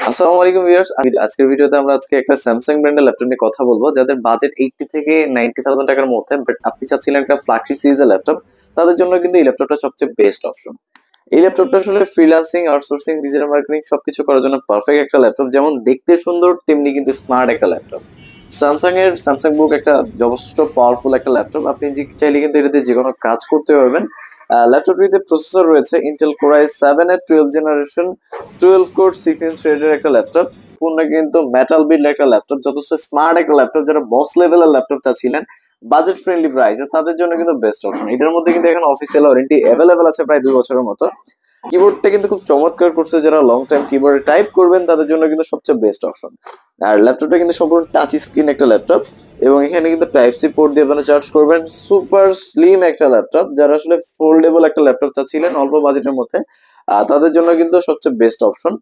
আসসালামু আলাইকুম ভিউয়ার্স, আজকের ভিডিওতে আমরা আজকে একটা স্যামসাং ব্র্যান্ডের ল্যাপটপ নিয়ে কথা বলবো যাদের বাজেট 80 থেকে 90,000 টাকার মধ্যে, বাট আপনি চাচ্ছিলেন একটা ফ্ল্যাগশিপ সিরিজের ল্যাপটপ। তাদের জন্য কিন্তু এই ল্যাপটপটা সবচেয়ে বেস্ট অপশন। এই ল্যাপটপটা আসলে ফ্রিল্যান্সিং, আউটসোর্সিং, ডিজিটাল মার্কেটিং সবকিছু করার জন্য পারফেক্ট একটা ল্যাপটপ। যেমন দেখতে সুন্দর তেমনি কিন্তু স্মার্ট একটা ল্যাপটপ। স্যামসাং বুক একটা যথেষ্ট পাওয়ারফুল একটা ল্যাপটপ। আপনি চাইলে কিন্তু এটাতে যে কোনো কাজ করতে পারবেন। ল্যাপটপটিতে প্রসেসর রয়েছে ইন্টেল কোর i7 এর 12 জেনারেশন 12 কোর 16 থ্রেডের একটা ল্যাপটপ। পূর্ণ কিন্তু মেটাল বিল্ড একটা ল্যাপটপ, যথেষ্ট স্মার্ট একটা ল্যাপটপ। যারা বক্স লেভেলের ল্যাপটপ চাচ্ছিলেন বাজেট ফ্রেন্ডলি প্রাইসে, তাদের জন্য কিন্তু বেস্ট অপশন। এটার মধ্যে কিন্তু এখন অফিসিয়াল ওয়ারেন্টি অ্যাভেলেবেল আছে প্রায় 2 বছরের মতো। কিবোর্ডটা কিন্তু খুব চমৎকার করছে, যারা লং টাইম কিবোর্ডে টাইপ করবেন তাদের জন্য কিন্তু সবচেয়ে বেস্ট অপশন। আর ল্যাপটপটা কিন্তু সম্পূর্ণ টাচ স্ক্রিন একটা ল্যাপটপ, এবং এখানে কিন্তু টাইপ সি পোর্ট দিয়ে আপনারা চার্জ করবেন। সুপার স্লিম একটা ল্যাপটপ, যারা আসলে ফোল্ডেবল একটা ল্যাপটপ চাচ্ছিলেন অল্প বাজেটের মধ্যে, তাদের জন্য কিন্তু সবচেয়ে বেস্ট অপশন।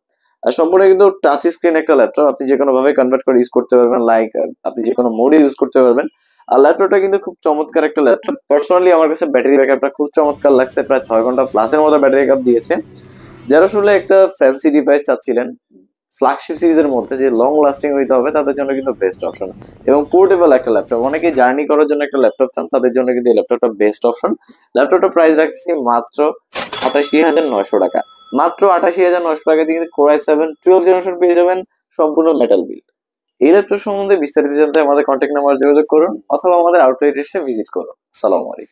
আর সম্পূর্ণ কিন্তু টাচ স্ক্রিন একটা ল্যাপটপ, আপনি যে কোনো ভাবে কনভার্ট করে ইউজ করতে পারবেন, লাইক আপনি যে কোনো মোডে ইউজ করতে পারবেন। আর ল্যাপটপটা কিন্তু খুব চমৎকার একটা ল্যাপটপ। পার্সোনালি আমার কাছে ব্যাটারি ব্যাকআপটা খুব চমৎকার লাগছে, প্রায় 6 ঘন্টা প্লাসের মতো ব্যাটারি ব্যাকআপ দিয়েছে। যারা আসলে একটা ফ্যান্সি ডিভাইস চাচ্ছিলেন ফ্ল্যাগশিপ সিরিজের মধ্যে যে লং লাস্টিং হইতে হবে, তাদের জন্য কিন্তু বেস্ট অপশন। এবং পোর্টেবল একটা ল্যাপটপ, অনেকে জার্নি করার জন্য একটা ল্যাপটপ চান, তাদের জন্য কিন্তু এই ল্যাপটপটা বেস্ট অপশন। ল্যাপটপটা প্রাইস রাখছি মাত্র 88,900 টাকা। মাত্র 88,900 টাকা দিয়ে কিন্তু কোর i7 12 জেনারেশন পেয়ে যাবেন, সম্পূর্ণ মেটাল বিল্ড। এই ল্যাপটপ সম্বন্ধে বিস্তারিত জানতে আমাদের কন্ট্যাক্ট নাম্বার যোগাযোগ করুন, অথবা আমাদের আউটলেট এসে ভিজিট করুন। সালাম আলাইকুম।